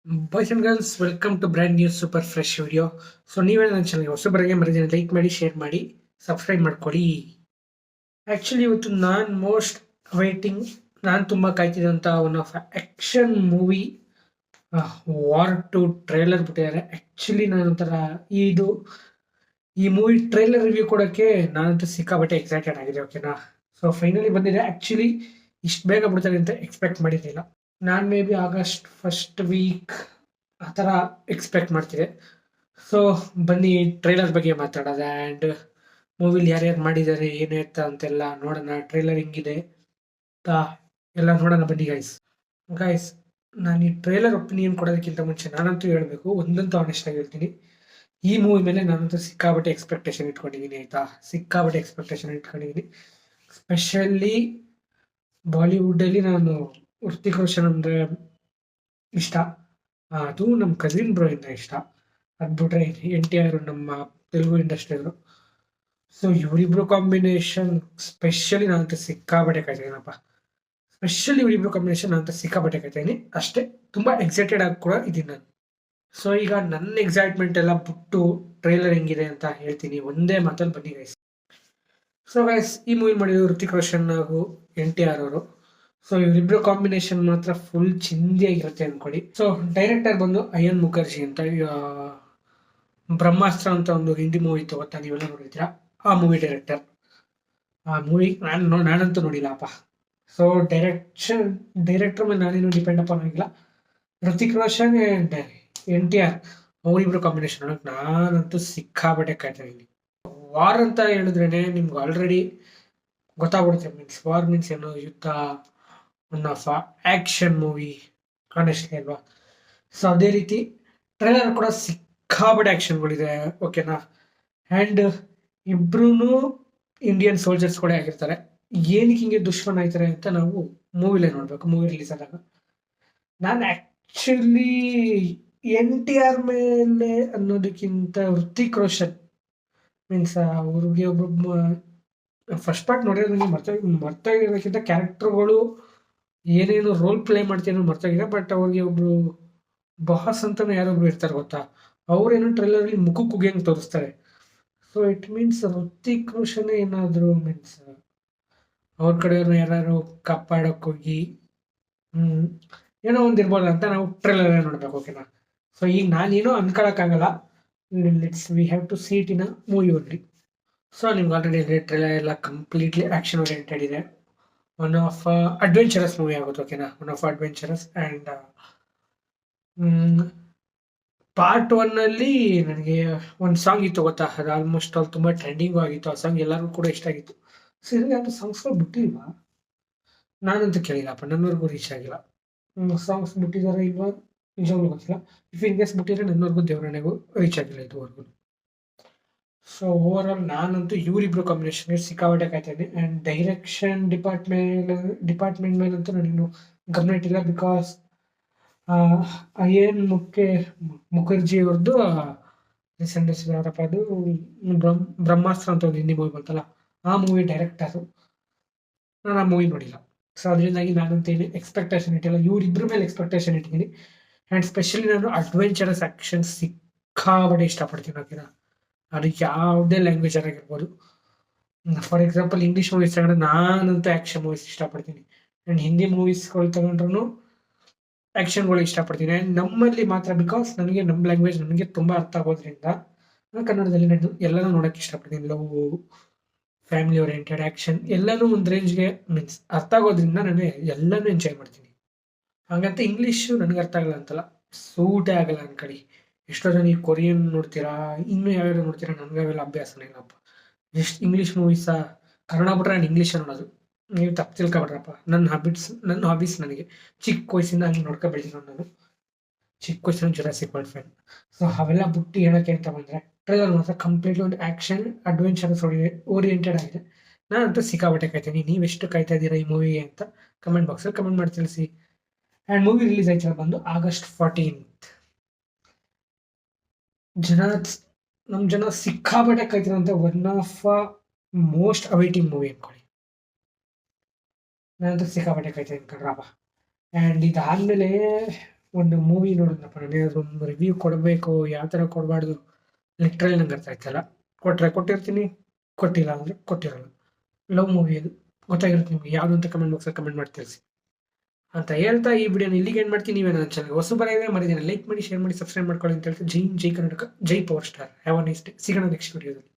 Boys and girls welcome to brand new super fresh video. So ನೀವೇ ನನ್ನ ಚಾನಲ್ಗೆ ಹೊಸಬರಿಗೆ ಮರಿದೇನೆ ಲೈಕ್ ಮಾಡಿ, ಶೇರ್ ಮಾಡಿ, ಸಬ್ಸ್ಕ್ರೈಬ್ ಮಾಡ್ಕೊಳ್ಳಿ. ಆ್ಯಕ್ಚುಲಿ ಇವತ್ತು ವೈಟಿಂಗ್ ನಾನು ತುಂಬ ಕಾಯ್ತಿದ್ದಂಥ one of action movie war two trailer ಬಿಟ್ಟಿದ್ದಾರೆ. ಆ್ಯಕ್ಚುಲಿ ನಾನೊಂಥರ ಇದು ಈ ಮೂವಿ ಟ್ರೈಲರ್ ರಿವ್ಯೂ ಕೊಡೋಕ್ಕೆ ನಾನಂತೂ ಸಿಕ್ಕಾಬಟ್ಟೆ ಎಕ್ಸೈಟೆಡ್ ಆಗಿದೆ. ಓಕೆನಾ, ಸೊ ಫೈನಲಿ ಬಂದಿದೆ. ಆ್ಯಕ್ಚುಲಿ ಇಷ್ಟು ಬೇಗ ಬಿಡ್ತಾರೆ ಅಂತ ಎಕ್ಸ್ಪೆಕ್ಟ್ ಮಾಡಿರಲಿಲ್ಲ. ನಾನು may be August first week ಆ ಥರ ಎಕ್ಸ್ಪೆಕ್ಟ್ ಮಾಡ್ತಿದ್ದೆ. ಸೊ ಬನ್ನಿ ಟ್ರೈಲರ್ ಬಗ್ಗೆ ಮಾತಾಡೋದ ಆ್ಯಂಡ್ ಮೂವಿಲಿ ಯಾರ್ಯಾರು ಮಾಡಿದ್ದಾರೆ, ಏನು ಇರ್ತಾ ಅಂತೆಲ್ಲ ನೋಡೋಣ. ಟ್ರೈಲರ್ ಹೆಂಗಿದೆ ತಾ ಎಲ್ಲ ನೋಡೋಣ ಬನ್ನಿ ಗೈಸ್. ನಾನು ಈ ಟ್ರೈಲರ್ ಒಪಿನಿಯನ್ ಕೊಡೋದಕ್ಕಿಂತ ಮುಂಚೆ ನಾನಂತೂ ಹೇಳಬೇಕು, ಒಂದಂತೂ ಆನೆಸ್ಟ್ ಆಗಿ ಹೇಳ್ತೀನಿ, ಈ ಮೂವಿ ಮೇಲೆ ನಾನಂತೂ ಸಿಕ್ಕಾಬಟ್ಟೆ ಎಕ್ಸ್ಪೆಕ್ಟೇಷನ್ ಇಟ್ಕೊಂಡಿದ್ದೀನಿ. ಆಯಿತಾ, ಸಿಕ್ಕಾಬಟ್ಟೆ ಎಕ್ಸ್ಪೆಕ್ಟೇಷನ್ ಇಟ್ಕೊಂಡಿದ್ದೀನಿ. ಸ್ಪೆಷಲಿ ಬಾಲಿವುಡ್ಡಲ್ಲಿ ನಾನು ಹೃತಿಕ್ ರೋಷನ್ ಅಂದರೆ ಇಷ್ಟ. ಅದು ನಮ್ಮ ಕಸಿನ್ ಬ್ರೋ ಇಂದ ಇಷ್ಟ. ಅದು ಬಿಟ್ರೆ NTR ನಮ್ಮ ತೆಲುಗು ಇಂಡಸ್ಟ್ರಿಯವರು. ಸೊ ಇವರಿಬ್ರು ಕಾಂಬಿನೇಷನ್ ಸ್ಪೆಷಲಿ ನಾನಂತೂ ಸಿಕ್ಕಾಬಟ್ಟೆ ಕಾಯ್ತಿದ್ದೀನಪ್ಪ. ಸ್ಪೆಷಲಿ ಇವರಿಬ್ರು ಕಾಂಬಿನೇಷನ್ ನಾನಂತೂ ಸಿಕ್ಕಾಬಟ್ಟೆ ಕಾಯ್ತಿದ್ದೀನಿ. ಅಷ್ಟೇ, ತುಂಬ ಎಕ್ಸೈಟೆಡ್ ಆಗಿ ಕೂಡ ಇದ್ದೀನಿ ನಾನು. ಸೊ ಈಗ ನನ್ನ ಎಕ್ಸೈಟ್ಮೆಂಟ್ ಎಲ್ಲ ಬಿಟ್ಟು ಟ್ರೈಲರ್ ಹೆಂಗಿದೆ ಅಂತ ಹೇಳ್ತೀನಿ ಒಂದೇ ಮಾತಲ್ಲಿ. ಬನ್ನಿ ಗೈಸ್. ಸೊ ಗೈಸ್, ಈ ಮೂವಿ ಮಾಡಿದ್ರು ಹೃತಿಕ್ ರೋಷನ್ ಹಾಗೂ NTR ಅವರು. ಸೊ ಇವರಿಬ್ರು ಕಾಂಬಿನೇಷನ್ ಮಾತ್ರ ಫುಲ್ ಚಿಂದಿಯಾಗಿರುತ್ತೆ ಅನ್ಕೊಳ್ಳಿ. ಸೊ ಡೈರೆಕ್ಟರ್ ಬಂದು ಅಯನ್ ಮುಖರ್ಜಿ ಅಂತ. ಬ್ರಹ್ಮಾಸ್ತ್ರ ಅಂತ ಒಂದು ಹಿಂದಿ ಮೂವಿ ಇತ್ತು ಗೊತ್ತಾ, ನೀವೆಲ್ಲ ನೋಡಿದ್ದೀರಾ? ಆ ಮೂವಿ ಡೈರೆಕ್ಟರ್. ಆ ಮೂವಿ ನಾನಂತೂ ನೋಡಿಲ್ಲಪ್ಪ. ಸೊ ಡೈರೆಕ್ಟರ್ ಮೇಲೆ ನಾನೇನು ಡಿಪೆಂಡ್ ಅಪ್ ಆಗಿಲ್ಲ. ಹೃತಿಕ್ ರೋಷನ್ ಆ್ಯಂಡ್ NTR ಅವರಿಬ್ರು ಕಾಂಬಿನೇಷನ್ ನೋಡೋಕೆ ನಾನಂತೂ ಸಿಕ್ಕಾಬಟ್ಟೆ ಕಾಯ್ತಾ ಇದ್ದೀನಿ. ವಾರ್ ಅಂತ ಹೇಳಿದ್ರೇನೆ ನಿಮ್ಗೆ ಆಲ್ರೆಡಿ ಗೊತ್ತಾಗ್ಬಿಡುತ್ತೆ. ವಾರ್ ಮೀನ್ಸ್ ಏನು, ಯುದ್ಧ, one of action movie honestly ಅಲ್ವಾ. ಸೊ ಅದೇ ರೀತಿ ಟ್ರೈಲರ್ ಕೂಡ ಸಿಕ್ಕಾಬಟ್ಟೆ ಆ್ಯಕ್ಷನ್ಗಳಿದೆ. ಓಕೆನಾ, ಆ್ಯಂಡ್ ಇಬ್ರು ಇಂಡಿಯನ್ ಸೋಲ್ಜರ್ಸ್ಗಳೇ ಆಗಿರ್ತಾರೆ. ಏನಕ್ಕೆ ಹಿಂಗೆ ದುಶ್ಮನ್ ಆಯ್ತಾರೆ ಅಂತ ನಾವು ಮೂವಿಲೇ ನೋಡಬೇಕು, ಮೂವಿ ರಿಲೀಸ್ ಆದಾಗ. ನಾನು ಆ್ಯಕ್ಚುಲಿ NTR ಮೇಲೆ ಅನ್ನೋದಕ್ಕಿಂತ ಹೃತಿಕ್ ರೋಷನ್ ಮೀನ್ಸ್ ಅವ್ರಿಗೆ ಒಬ್ಬೊಬ್ಬ ಫಸ್ಟ್ ಪಾರ್ಟ್ ನೋಡಿದ್ರೆ ನನಗೆ ಮರ್ತೋಗಿರೋದಕ್ಕಿಂತ ಕ್ಯಾರೆಕ್ಟರ್ಗಳು ಏನೇನು ರೋಲ್ ಪ್ಲೇ ಮಾಡ್ತೀನಿ ಮರ್ತೋಗಿದೆ. ಬಟ್ ಅವ್ರಿಗೆ ಒಬ್ರು ಬಾಸ್ ಅಂತಲೂ ಯಾರೊಬ್ರು ಇರ್ತಾರೆ ಗೊತ್ತಾ, ಅವ್ರೇನೋ ಟ್ರೈಲರಲ್ಲಿ ಮುಖಕ್ಕೆ ಕುಗಿಯಂಗೆ ತೋರಿಸ್ತಾರೆ. So it means Hrithik Roshan ಏನಾದರೂ ಮೀನ್ಸ್ ಅವ್ರ ಕಡೆಯವ್ರನ್ನ ಯಾರು ಕಾಪಾಡೋಕ್ಕೋಗಿ ಏನೋ ಒಂದು ಇರ್ಬೋದು ಅಂತ ನಾವು ಟ್ರೈಲರೇ ನೋಡ್ಬೇಕು. ಓಕೆನಾ, ಸೊ ಈಗ ನಾನೇನೋ ಅನ್ಕೊಳಕ್ಕಾಗಲ್ಲ. We have to see it in a movie only. So ನಿಮ್ಗೆ ಆಲ್ರೆಡಿ ಟ್ರೈಲರ್ ಎಲ್ಲ ಕಂಪ್ಲೀಟ್ಲಿ ಆ್ಯಕ್ಷನ್ ಓರಿಯೆಂಟೆಡ್ ಇದೆ. ಒನ್ ಆಫ್ ಅಡ್ವೆಂಚರಸ್ ಮೂವಿ ಆಗುತ್ತೆ. ಓಕೆನಾ, one of adventurous and part 1 ನನಗೆ ಒಂದು ಸಾಂಗ್ ಇತ್ತು ಗೊತ್ತಾ, ಅದು ಆಲ್ಮೋಸ್ಟ್ ಆಲ್ ತುಂಬ ಟ್ರೆಂಡಿಂಗು ಆಗಿತ್ತು. ಆ ಸಾಂಗ್ ಎಲ್ಲರಿಗೂ ಕೂಡ ಇಷ್ಟ ಆಗಿತ್ತು. ಸೊ ಇದರಲ್ಲಿ ಯಾರು ಸಾಂಗ್ಸ್ಗಳು ಬಿಟ್ಟಿಲ್ವಾ? ನಾನಂತೂ ಕೇಳಿಲ್ಲಪ್ಪ, ನನ್ನವರೆಗೂ ರೀಚ್ ಆಗಿಲ್ಲ. ಸಾಂಗ್ಸ್ ಬಿಟ್ಟಿದ್ದಾರೆ ಇಲ್ವಾ ನಿಜವಾಗ್ಲೂ ಗೊತ್ತಿಲ್ಲ. ಇಫ್ ಇನ್ ಕೇಸ್ ಬಿಟ್ಟಿದ್ರೆ ನನ್ನವರೆಗೂ ದೇವರಣೆಗೂ ರೀಚ್ ಆಗಿಲ್ಲ ಇದುವರೆಗೂ. ಸೊ ಓವರ್ ಆಲ್ ನಾನಂತೂ ಇವರಿಬ್ರು ಕಾಂಬಿನೇಷನ್ಗೆ ಸಿಕ್ಕಾಬಟ್ಟೆ ಕಾಯ್ತಾ ಇದ್ದೀನಿ. ಆ್ಯಂಡ್ ಡೈರೆಕ್ಷನ್ ಡಿಪಾರ್ಟ್ಮೆಂಟ್ ಮೇಲಂತೂ ನನಗಿನ್ನು ಗಮನ ಇಟ್ಟಿಲ್ಲ. ಬಿಕಾಸ್ ಅಯನ್ ಮುಖರ್ಜಿ ಅವ್ರದ್ದು ರೀಸೆಂಟ್ ಯಾರಪ್ಪ ಅದು ಬ್ರಹ್ಮಾಸ್ತ್ರ ಅಂತ ಒಂದು ಹಿಂದಿ ಮೂವಿ ಬಂತಲ್ಲ, ಆ ಮೂವಿ ಡೈರೆಕ್ಟರು. ನಾನು ಆ ಮೂವಿ ನೋಡಿಲ್ಲ. ಸೊ ಅದರಿಂದಾಗಿ ನಾನಂತ ಏನು ಎಕ್ಸ್ಪೆಕ್ಟೇಷನ್ ಇಟ್ಟಿಲ್ಲ. ಇವರಿಬ್ಬರ ಮೇಲೆ ಎಕ್ಸ್ಪೆಕ್ಟೇಷನ್ ಇಟ್ಟಿದ್ದೀನಿ. ಆ್ಯಂಡ್ ಸ್ಪೆಷಲಿ ನಾನು ಅಡ್ವೆಂಚರಸ್ ಆ್ಯಕ್ಷನ್ ಸಿಕ್ಕಾಬಟ್ಟೆ ಇಷ್ಟಪಡ್ತೀನಿ. ಓಕೆನಾ, ಅದು ಯಾವುದೇ ಲ್ಯಾಂಗ್ವೇಜ್ ಆಗಿರ್ಬೋದು. ಫಾರ್ ಎಕ್ಸಾಂಪಲ್ ಇಂಗ್ಲೀಷ್ ಮೂವೀಸ್ ತಗೊಂಡ್ರೆ ನಾನಂತೂ ಆ್ಯಕ್ಷನ್ ಮೂವೀಸ್ ಇಷ್ಟಪಡ್ತೀನಿ. ಆ್ಯಂಡ್ ಹಿಂದಿ ಮೂವೀಸ್ಗಳು ತಗೊಂಡ್ರು ಆ್ಯಕ್ಷನ್ಗಳು ಇಷ್ಟಪಡ್ತೀನಿ. ಆ್ಯಂಡ್ ನಮ್ಮಲ್ಲಿ ಮಾತ್ರ ಬಿಕಾಸ್ ನನಗೆ ನಮ್ಮ ಲ್ಯಾಂಗ್ವೇಜ್ ನನಗೆ ತುಂಬ ಅರ್ಥ ಆಗೋದ್ರಿಂದ ನಾನು ಕನ್ನಡದಲ್ಲಿ ನಾನು ಎಲ್ಲನೂ ನೋಡೋಕ್ಕೆ ಇಷ್ಟಪಡ್ತೀನಿ. ಲವ್, ಫ್ಯಾಮಿಲಿ ಓರಿಯೆಂಟೆಡ್, ಆ್ಯಕ್ಷನ್ ಎಲ್ಲನೂ ಒಂದು ರೇಂಜ್ಗೆ ಮೀನ್ಸ್ ಅರ್ಥ ಆಗೋದ್ರಿಂದ ನಾನು ಎಲ್ಲನೂ ಎಂಜಾಯ್ ಮಾಡ್ತೀನಿ. ಹಾಗಂತ ಇಂಗ್ಲೀಷು ನನಗೆ ಅರ್ಥ ಆಗಲ್ಲ ಅಂತಲ್ಲ, ಸೂಟೇ ಆಗಲ್ಲ ಅನ್ಕೊಳ್ಳಿ. ಎಷ್ಟೋ ಜನ ಈ ಕೊರಿಯನ್ ನೋಡ್ತೀರಾ, ಇನ್ನೂ ಯಾವ್ಯಾವ ನೋಡ್ತೀರಾ, ನನಗೆ ಅವೆಲ್ಲ ಅಭ್ಯಾಸನೇ ಇಲ್ಲಪ್ಪ. ಜಸ್ಟ್ ಇಂಗ್ಲೀಷ್ ಮೂವೀಸಾ ಕನ್ನಡ ಬಿಟ್ರೆ ನಾನು ಇಂಗ್ಲೀಷೇ ನೋಡೋದು. ನೀವು ತಪ್ಪು ತಿಳ್ಕೊಬಿಡ್ರಪ್ಪ. ನನ್ನ ಹಾಬೀಸ್ ನನಗೆ ಚಿಕ್ಕ ವಯಸ್ಸಿಂದ ಹಂಗೆ ನೋಡ್ಕೊ ಬೆಳೆದಿರೋ ನಾನು. ಚಿಕ್ಕ ವಯಸ್ಸಿನ ಜುರಾಸಿಕ್ ವರ್ಲ್ಡ್ ಫ್ಯಾನ್. ಸೊ ಅವೆಲ್ಲ ಬಿಟ್ಟು ಹೇಳೋಕ್ಕೆ ಅಂತ ಬಂದರೆ ಟ್ರೈಲರ್ ಮಾತ್ರ ಕಂಪ್ಲೀಟ್ಲಿ ಒಂದು ಆ್ಯಕ್ಷನ್ ಅಡ್ವೆಂಚರಸ್ ಓರಿಯೆಂಟೆಡ್ ಆಗಿದೆ. ನಾನಂತೂ ಸಿಕ್ಕಾಬಟ್ಟೆ ಕಾಯ್ತೀನಿ. ನೀವೆಷ್ಟು ಕಾಯ್ತಾ ಇದ್ದೀರಾ ಈ ಮೂವಿಗೆ ಅಂತ ಕಮೆಂಟ್ ಬಾಕ್ಸಲ್ಲಿ ಕಮೆಂಟ್ ಮಾಡಿ ತಿಳಿಸಿ. ಆ್ಯಂಡ್ ಮೂವಿ ರಿಲೀಸ್ ಆಯ್ತಲ್ಲ ಬಂದು ಆಗಸ್ಟ್ 14. ನಮ್ಮ ಜನ ಸಿಕ್ಕಾಬಟ್ಟೆ ಕಾಯ್ತಿರೋಂಥ one of most awaiting movie ಅನ್ಕೊಳ್ಳಿ. ನಾನಂತೂ ಸಿಕ್ಕಾಬಟ್ಟೆ ಕಾಯ್ತೀನಿ ಕಣ್ರಪ್ಪ. ಆ್ಯಂಡ್ ಇದಾದಮೇಲೆ ಒಂದು ಮೂವಿ ನೋಡಿದ್ನಪ್ಪ ನಾನು, ಏನಾದರೂ ಒಂದು ರಿವ್ಯೂ ಕೊಡಬೇಕು, ಯಾವ ಥರ ಕೊಡಬಾರ್ದು ಲಿಟ್ರಲಿ ನಂಗೆ ಅರ್ಥ ಆಯ್ತಲ್ಲ. ಕೊಟ್ಟರೆ ಕೊಟ್ಟಿರ್ತೀನಿ, ಕೊಟ್ಟಿಲ್ಲ ಅಂದರೆ ಕೊಟ್ಟಿರಲ್ಲ. ಲವ್ ಮೂವಿ ಅದು ಗೊತ್ತಾಗಿರುತ್ತೆ ನಿಮಗೆ, ಯಾವುದು ಅಂತ ಕಮೆಂಟ್ ಬಾಕ್ಸಲ್ಲಿ ಕಮೆಂಟ್ ಮಾಡಿ ತಿಳಿಸಿ ಅಂತ ಹೇಳ್ತಾ ಈ ವಿಡಿಯೋನ ಇಲ್ಲಿಗೆ ಏನು ಮಾಡ್ತೀನಿ. ನೀವೇ ನನ್ನ ಚಾನಲ್ಗೆ ಹೊಸಬರಾಗಿದೆ ಮರಿದೇನೆ ಲೈಕ್ ಮಾಡಿ, ಶೇರ್ ಮಾಡಿ, ಸಬ್ಸ್ಕ್ರೈಬ್ ಮಾಡ್ಕೊಳ್ಳಿ ಅಂತ ಹೇಳ್ತಾ ಜೈ ಕರ್ನಾಟಕ, ಜೈ power star. Have a nice day. ಸಿಗೋಣ ನೆಕ್ಸ್ಟ್ ವಿಡಿಯೋದಲ್ಲಿ.